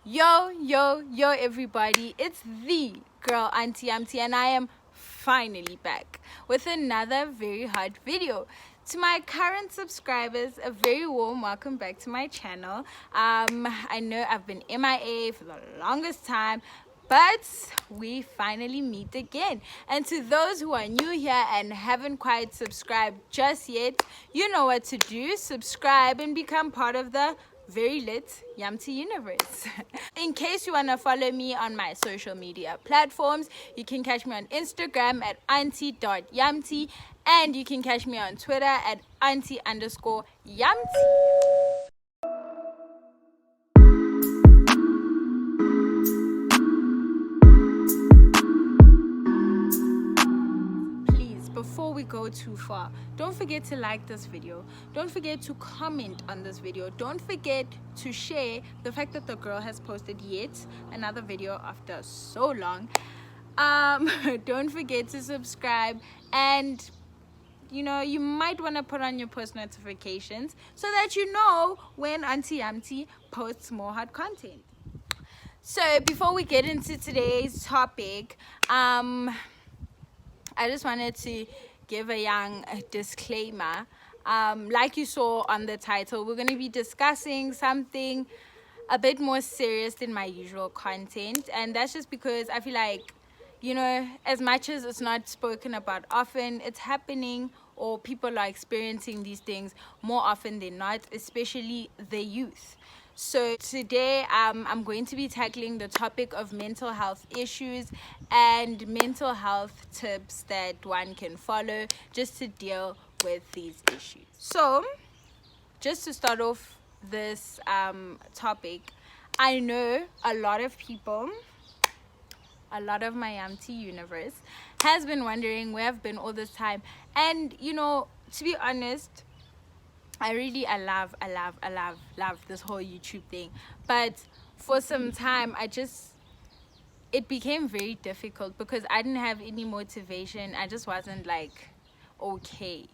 Yo, everybody, it's the girl Auntie Yumty, and I am finally back with another very hot video. To my current subscribers, a very warm welcome back to my channel. I know I've been MIA for the longest time, but we finally meet again. And to those who are new here and haven't quite subscribed just yet, you know what to do. Subscribe and become part of the very lit YUMTY universe. In case you want to follow me on my social media platforms, you can catch me on Instagram at auntie.yumty, and you can catch me on Twitter at auntie_yumty. Before we go too far, don't forget to like this video, don't forget to comment on this video, don't forget to share the fact that the girl has posted yet another video after so long. Don't forget to subscribe, and you might want to put on your post notifications so that you know when Auntie Yumty posts more hot content. So before we get into today's topic, I just wanted to give a young disclaimer. Like you saw on the title, we're going to be discussing something a bit more serious than my usual content. And that's just because I feel like, as much as it's not spoken about often, it's happening, or people are experiencing these things more often than not, especially the youth. So today I'm going to be tackling the topic of mental health issues and mental health tips that one can follow just to deal with these issues. So just to start off this topic, I know a lot of people, a lot of my YUMTY universe has been wondering where I've been all this time. And to be honest, I love this whole YouTube thing. But for some time, it became very difficult because I didn't have any motivation. I just wasn't okay.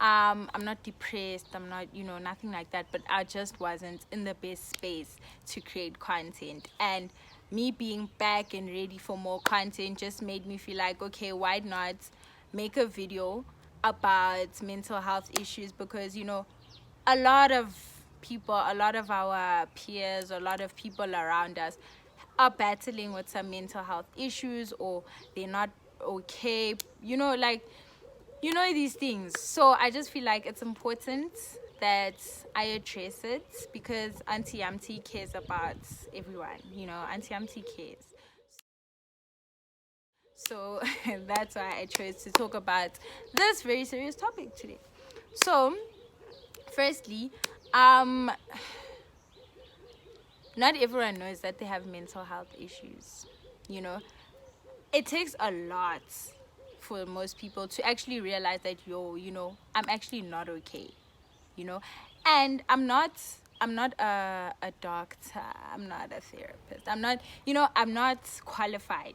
I'm not depressed. I'm not, nothing like that. But I just wasn't in the best space to create content. And me being back and ready for more content just made me feel like, okay, why not make a video about mental health issues? Because a lot of people, a lot of our peers, a lot of people around us are battling with some mental health issues, or they're not okay, these things. So I just feel like it's important that I address it, because Auntie Yumty cares about everyone. Auntie Yumty cares. So that's why I chose to talk about this very serious topic today. So firstly, not everyone knows that they have mental health issues. It takes a lot for most people to actually realize that I'm actually not okay. And I'm not a doctor, I'm not a therapist, I'm not qualified.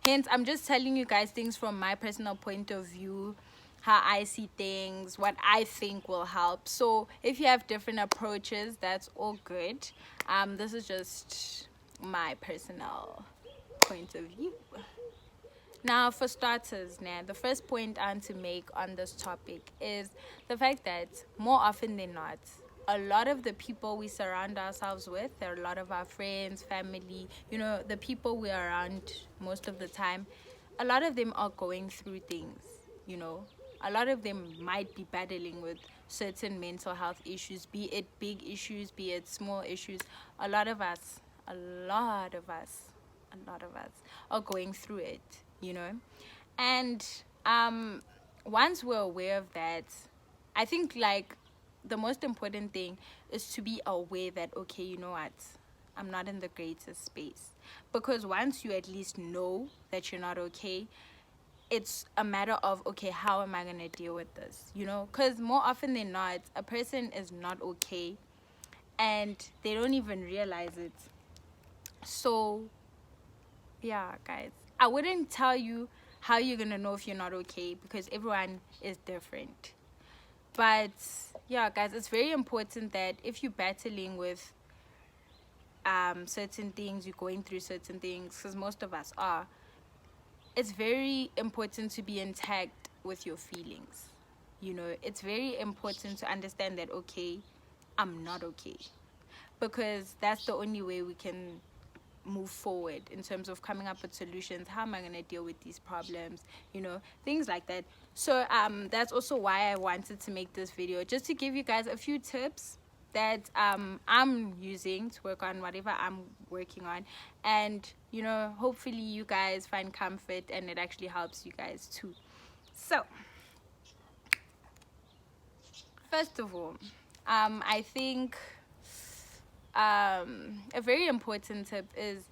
Hence, I'm just telling you guys things from my personal point of view, how I see things, what I think will help. So if you have different approaches, that's all good. This is just my personal point of view. Now, for starters, the first point I want to make on this topic is the fact that more often than not, a lot of the people we surround ourselves with, there are a lot of our friends, family, the people we're around most of the time, a lot of them are going through things, A lot of them might be battling with certain mental health issues, be it big issues, be it small issues. A lot of us are going through it, And once we're aware of that, I think the most important thing is to be aware that, okay, you know what, I'm not in the greatest space. Because once you at least know that you're not okay, it's a matter of, okay, how am I going to deal with this? Because more often than not, a person is not okay and they don't even realize it. So yeah, guys, I wouldn't tell you how you're going to know if you're not okay, because everyone is different. But yeah, guys, it's very important that if you're battling with certain things, you're going through certain things, because most of us are, it's very important to be intact with your feelings. It's very important to understand that, okay, I'm not okay, because that's the only way we can move forward in terms of coming up with solutions. How am I going to deal with these problems, things like that. So that's also why I wanted to make this video, just to give you guys a few tips that I'm using to work on whatever I'm working on, and hopefully you guys find comfort and it actually helps you guys too. So first of all, I think a very important tip is,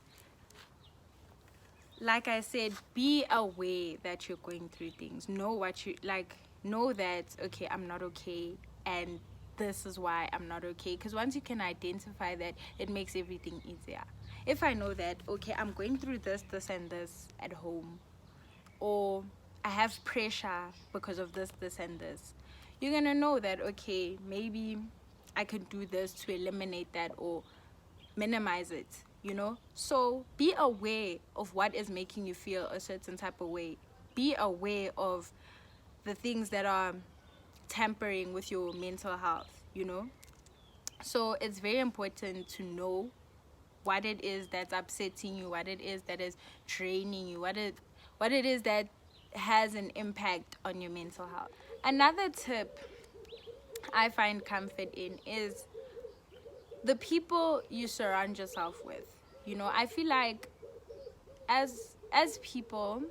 like I said, be aware that you're going through things. Know what you like. Know that, okay, I'm not okay, and this is why I'm not okay. Because once you can identify that, it makes everything easier. If I know that, okay, I'm going through this, this, and this at home, or I have pressure because of this, this, and this, you're gonna know that, okay, maybe I can do this to eliminate that or minimize it. So be aware of what is making you feel a certain type of way. Be aware of the things that are tampering with your mental health. So it's very important to know what it is that's upsetting you, what it is that is draining you, what it is that has an impact on your mental health. Another tip I find comfort in is the people you surround yourself with. I feel like as people,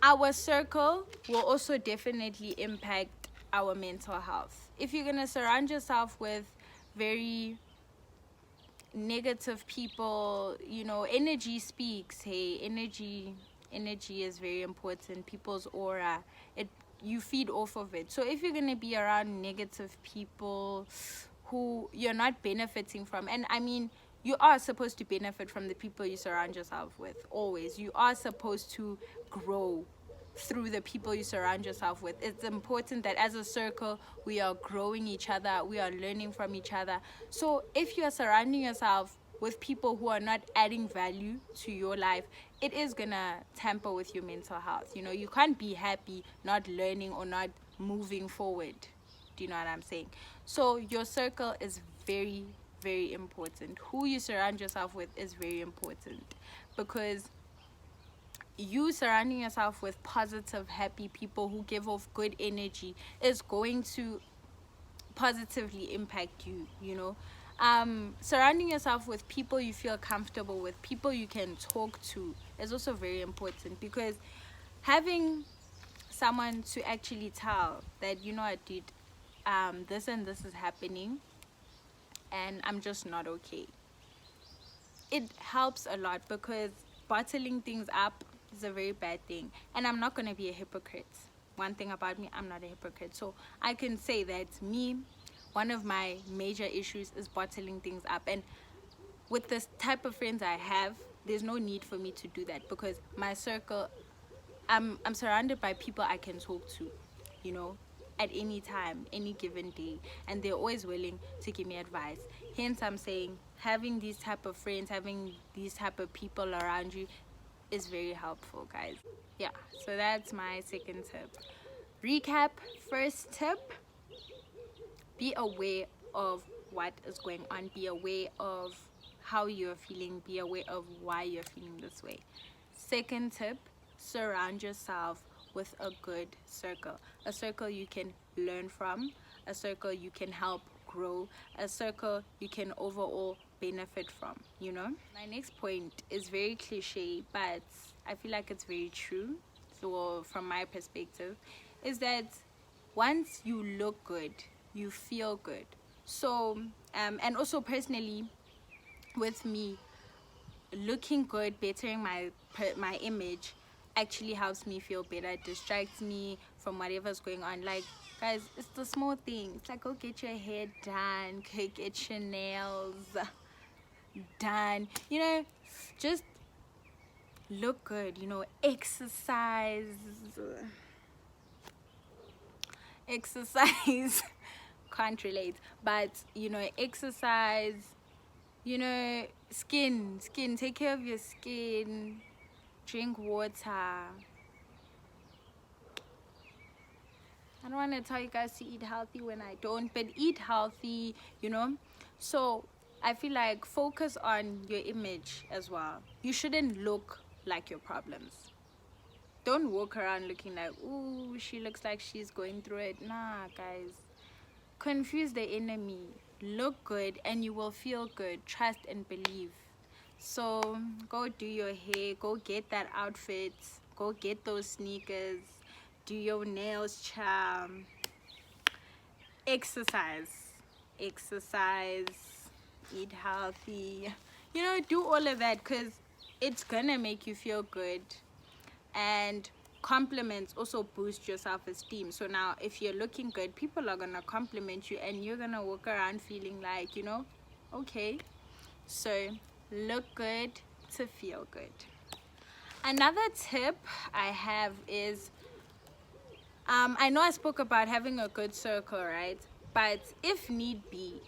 our circle will also definitely impact our mental health. If you're gonna surround yourself with very negative people, energy speaks. Hey, energy is very important. People's aura, you feed off of it. So if you're going to be around negative people who you're not benefiting from, and I mean, you are supposed to benefit from the people you surround yourself with, always. You are supposed to grow through the people you surround yourself with. It's important that as a circle, we are growing each other, we are learning from each other. So if you are surrounding yourself with people who are not adding value to your life, it is gonna tamper with your mental health. You can't be happy not learning or not moving forward. Do you know what I'm saying? So your circle is very, very important. Who you surround yourself with is very important, because you surrounding yourself with positive, happy people who give off good energy is going to positively impact you. Surrounding yourself with people you feel comfortable with, people you can talk to, is also very important, because having someone to actually tell that, I did this and this is happening and I'm just not okay, it helps a lot, because bottling things up is a very bad thing. And I'm not going to be a hypocrite. One thing about me, I'm not a hypocrite. So I can say that one of my major issues is bottling things up. And with this type of friends I have, there's no need for me to do that, because my circle, I'm surrounded by people I can talk to, at any time, any given day, and they're always willing to give me advice. Hence, I'm saying having these type of friends, having these type of people around you is very helpful, guys. Yeah, so that's my second tip. Recap: first tip, be aware of what is going on, be aware of how you're feeling, be aware of why you're feeling this way. Second tip, surround yourself with a good circle, a circle you can learn from, a circle you can help grow, a circle you can overall benefit from. My next point is very cliche, but I feel like it's very true. So from my perspective, is that once you look good, you feel good. So and also personally, with me, looking good, bettering my image actually helps me feel better. It distracts me from whatever's going on. Like, guys, it's the small things. Like, go get your hair done, go get your nails done, just look good. Exercise can't relate. But you know, exercise, you know, skin, take care of your skin, drink water. I don't want to tell you guys to eat healthy when I don't, but eat healthy, you know. So I feel like focus on your image as well. You shouldn't look like your problems. Don't walk around looking like, ooh, she looks like she's going through it. Nah, guys. Confuse the enemy. Look good and you will feel good. Trust and believe. So go do your hair. Go get that outfit. Go get those sneakers. Do your nails, charm. Exercise. Eat healthy. You know, do all of that because it's gonna make you feel good. And compliments also boost your self-esteem. So now if you're looking good, people are gonna compliment you and you're gonna walk around feeling like, you know, okay. So look good to feel good. Another tip I have is I know I spoke about having a good circle, right? But if need be,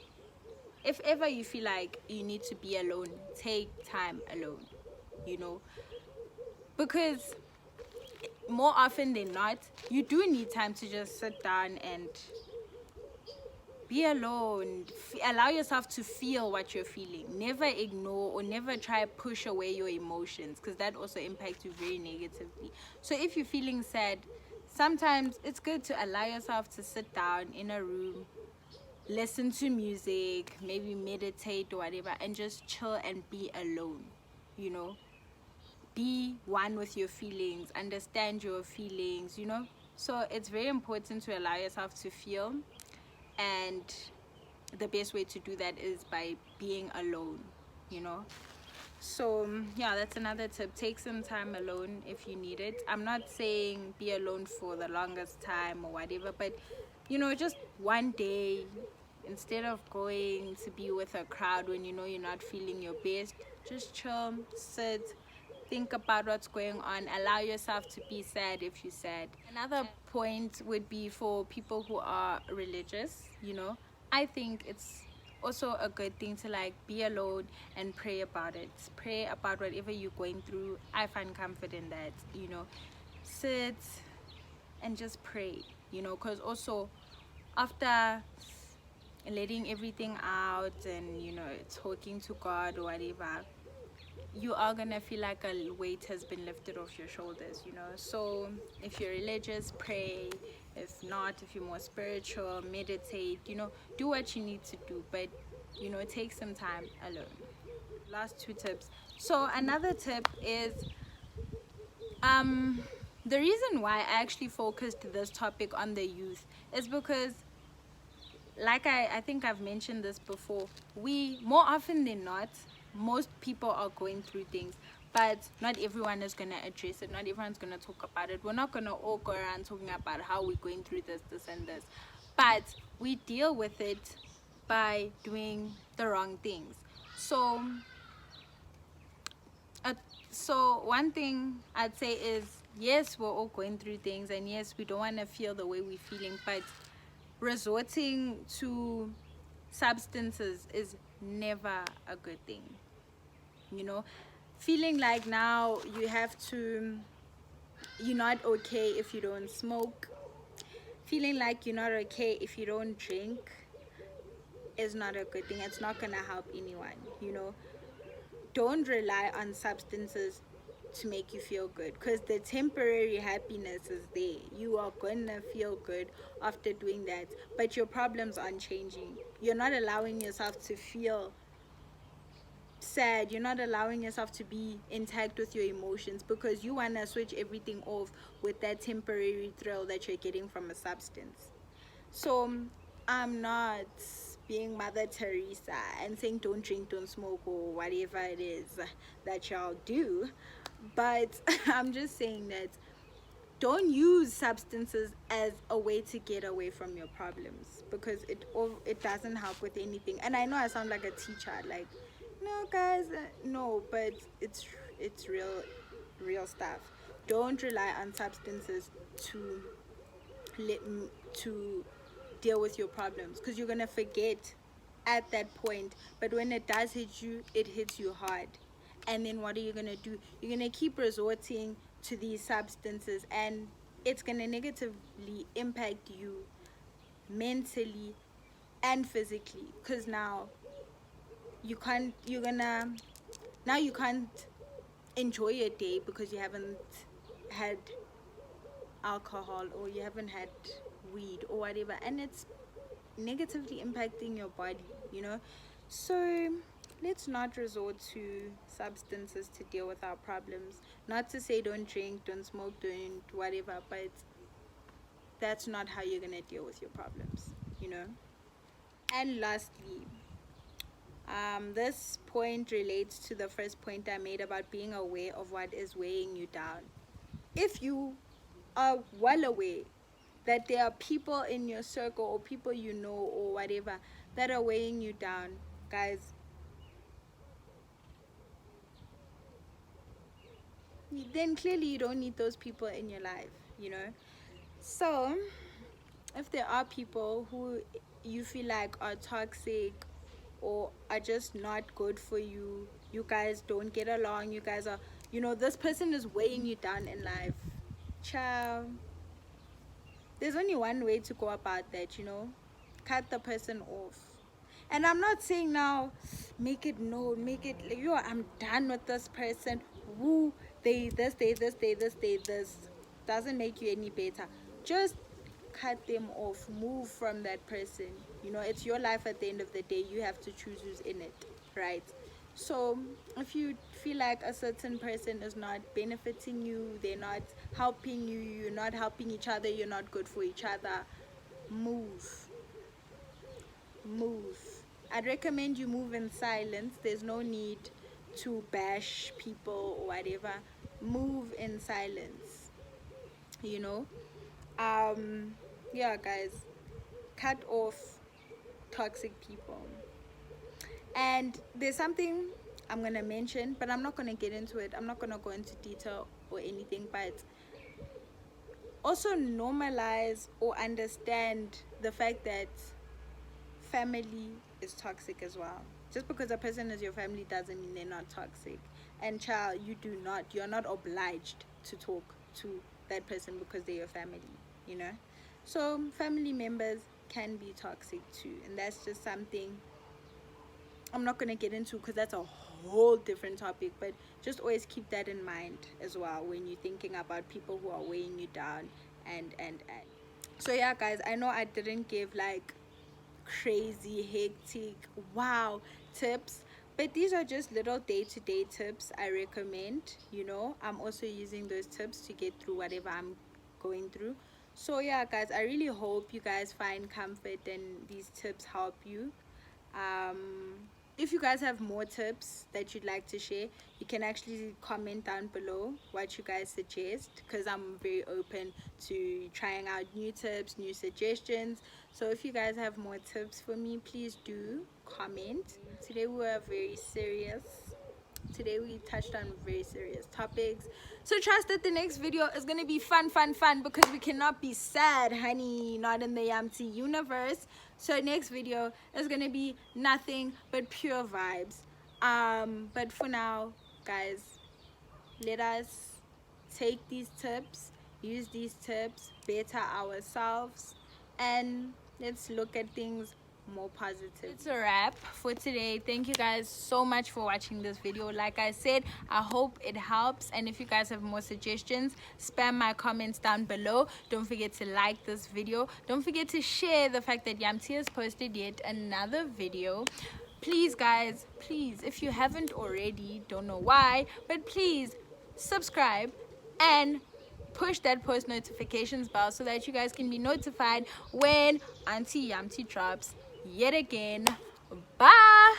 if ever you feel like you need to be alone, take time alone, you know, because more often than not, you do need time to just sit down and be alone. Allow yourself to feel what you're feeling. Never ignore or never try to push away your emotions, because that also impacts you very negatively. So if you're feeling sad, sometimes it's good to allow yourself to sit down in a room, listen to music, maybe meditate or whatever, and just chill and be alone, you know. Be one with your feelings, understand your feelings, you know. So it's very important to allow yourself to feel, and the best way to do that is by being alone, you know. So yeah, that's another tip. Take some time alone if you need it. I'm not saying be alone for the longest time or whatever, but you know, just one day, instead of going to be with a crowd when you know you're not feeling your best, just chill, sit, think about what's going on. Allow yourself to be sad if you're sad. Another point would be for people who are religious, you know. I think it's also a good thing to like be alone and pray about it. Pray about whatever you're going through. I find comfort in that, you know. Sit and just pray, you know, because also after letting everything out and, you know, talking to God or whatever, you are gonna feel like a weight has been lifted off your shoulders, you know. So if you're religious, pray. If not, if you're more spiritual, meditate, you know, do what you need to do, but you know, take some time alone. Last two tips. So another tip is the reason why I actually focused this topic on the youth is because, like I think I've mentioned this before, we more often than not, most people are going through things, but not everyone is going to address it. Not everyone's going to talk about it. We're not going to all go around talking about how we're going through this and this, but we deal with it by doing the wrong things. So so one thing I'd say is, yes, we're all going through things, and yes, we don't want to feel the way we're feeling, but resorting to substances is never a good thing, you know. Feeling like now you're not okay if you don't smoke, feeling like you're not okay if you don't drink is not a good thing. It's not gonna help anyone, you know. Don't rely on substances to make you feel good, because the temporary happiness is there. You are gonna feel good after doing that, but your problems aren't changing. You're not allowing yourself to feel sad. You're not allowing yourself to be intact with your emotions, because you want to switch everything off with that temporary thrill that you're getting from a substance. So I'm not being Mother Teresa and saying don't drink, don't smoke, or whatever it is that y'all do, but I'm just saying that don't use substances as a way to get away from your problems, because it doesn't help with anything. And I know I sound like a teacher, like, no guys, no, but it's real stuff. Don't rely on substances to deal with your problems, because you're gonna forget at that point. But when it does hit you, it hits you hard. And then what are you gonna do? You're gonna keep resorting to these substances, and it's gonna negatively impact you mentally and physically, because now you can't enjoy your day because you haven't had alcohol, or you haven't had weed or whatever, and it's negatively impacting your body, you know. So let's not resort to substances to deal with our problems. Not to say don't drink, don't smoke, don't whatever, but that's not how you're gonna deal with your problems, you know. And lastly, this point relates to the first point I made about being aware of what is weighing you down. If you are well aware that there are people in your circle, or people you know, or whatever, that are weighing you down, guys, then clearly you don't need those people in your life, you know. So if there are people who you feel like are toxic or are just not good for you, you guys don't get along, you guys are, you know, this person is weighing you down in life, ciao. There's only one way to go about that, you know. Cut the person off. And I'm not saying now make it known, make it, yo, I'm done with this person, woo, they this, they this, they this, they this. Doesn't make you any better. Just cut them off, move from that person, you know. It's your life at the end of the day. You have to choose who's in it, right? So if you feel like a certain person is not benefiting you, they're not helping you, you're not helping each other, you're not good for each other, move. I'd recommend you move in silence. There's no need to bash people or whatever. Move in silence, you know. Yeah, guys, cut off toxic people. And there's something I'm gonna mention, but I'm not gonna get into it. I'm not gonna go into detail or anything, but also normalize or understand the fact that family is toxic as well. Just because a person is your family doesn't mean they're not toxic. And child, you're not obliged to talk to that person because they're your family, you know. So family members can be toxic too, and that's just something I'm not going to get into because that's a whole different topic. But just always keep that in mind as well when you're thinking about people who are weighing you down. And so yeah, guys, I know I didn't give like crazy hectic wow tips, but these are just little day-to-day tips I recommend, you know. I'm also using those tips to get through whatever I'm going through. So yeah, guys, I really hope you guys find comfort and these tips help you. If you guys have more tips that you'd like to share, you can actually comment down below what you guys suggest, because I'm very open to trying out new tips, new suggestions. So if you guys have more tips for me, please do comment. Today we were very serious. Today we touched on very serious topics, so trust that the next video is going to be fun, because we cannot be sad, honey, not in the YUMTY universe. So next video is going to be nothing but pure vibes. But for now, guys, let us take these tips, use these tips, better ourselves, and let's look at things more positive. It's a wrap for today. Thank you guys so much for watching this video. Like I said, I hope it helps, and if you guys have more suggestions, spam my comments down below. Don't forget to like this video. Don't forget to share the fact that YUMTY has posted yet another video. Please, guys, please, if you haven't already, don't know why, but please subscribe and push that post notifications bell so that you guys can be notified when Auntie YUMTY drops yet again. Bye.